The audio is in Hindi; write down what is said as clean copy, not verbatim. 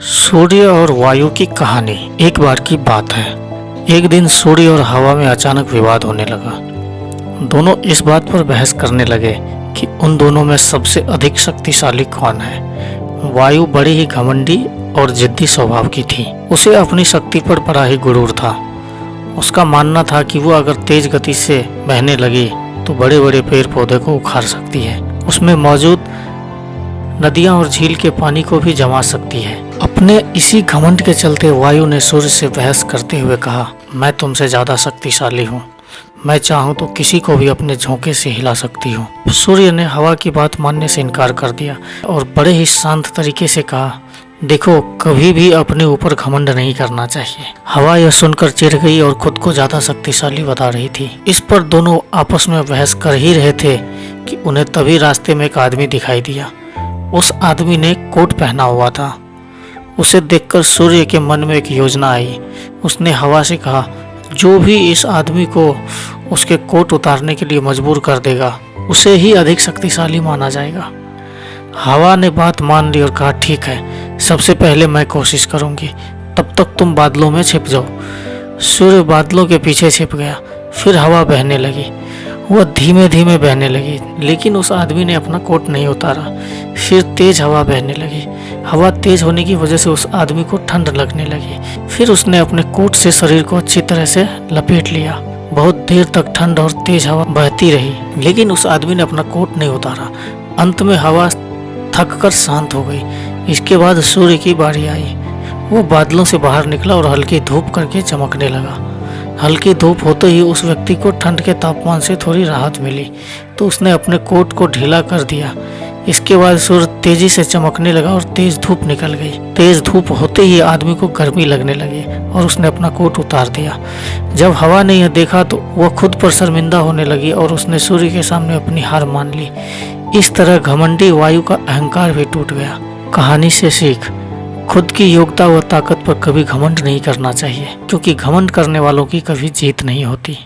सूर्य और वायु की कहानी। एक बार की बात है, एक दिन सूर्य और हवा में अचानक विवाद होने लगा। दोनों इस बात पर बहस करने लगे कि उन दोनों में सबसे अधिक शक्तिशाली कौन है। वायु बड़ी ही घमंडी और जिद्दी स्वभाव की थी। उसे अपनी शक्ति पर बड़ा ही गुरूर था। उसका मानना था कि वो अगर तेज गति से बहने लगी तो बड़े बड़े पेड़ पौधे को उखाड़ सकती है। उसमें मौजूद नदियां और झील के पानी को भी जमा सकती है। अपने इसी घमंड के चलते वायु ने सूर्य से बहस करते हुए कहा, मैं तुमसे ज्यादा शक्तिशाली हूँ। मैं चाहूँ तो किसी को भी अपने झोंके से हिला सकती हूँ। सूर्य ने हवा की बात मानने से इनकार कर दिया और बड़े ही शांत तरीके से कहा, देखो, कभी भी अपने ऊपर घमंड नहीं करना चाहिए। हवा यह सुनकर चिढ़ गई और खुद को ज्यादा शक्तिशाली बता रही थी। इस पर दोनों आपस में बहस कर ही रहे थे कि उन्हें तभी रास्ते में एक आदमी दिखाई दिया। उस आदमी ने कोट पहना हुआ था। उसे देखकर सूर्य के मन में एक योजना आई। उसने हवा से कहा, जो भी इस आदमी को उसके कोट उतारने के लिए मजबूर कर देगा उसे ही अधिक शक्तिशाली माना जाएगा। हवा ने बात मान ली और कहा, ठीक है, सबसे पहले मैं कोशिश करूंगी, तब तक तुम बादलों में छिप जाओ। सूर्य बादलों के पीछे छिप गया। फिर हवा बहने लगी। वह धीमे धीमे बहने लगी, लेकिन उस आदमी ने अपना कोट नहीं उतारा। फिर तेज हवा बहने लगी। हवा तेज होने की वजह से उस आदमी को ठंड लगने लगी। फिर उसने अपने कोट से शरीर को अच्छी तरह से लपेट लिया। बहुत देर तक ठंड और तेज हवा बहती रही, लेकिन उस आदमी ने अपना कोट नहीं उतारा। अंत में हवा थक कर शांत हो गई। इसके बाद सूर्य की बारी आई। वो बादलों से बाहर निकला और हल्की धूप करके चमकने लगा। हल्की धूप होते ही उस व्यक्ति को ठंड के तापमान से थोड़ी राहत मिली, तो उसने अपने कोट को ढीला कर दिया। इसके बाद सूर्य तेजी से चमकने लगा और तेज धूप निकल गई। तेज धूप होते ही आदमी को गर्मी लगने लगी और उसने अपना कोट उतार दिया। जब हवा ने यह देखा तो वह खुद पर शर्मिंदा होने लगी और उसने सूर्य के सामने अपनी हार मान ली। इस तरह घमंडी वायु का अहंकार भी टूट गया। कहानी से सीख, खुद की योग्यता व ताकत पर कभी घमंड नहीं करना चाहिए, क्योंकि घमंड करने वालों की कभी जीत नहीं होती।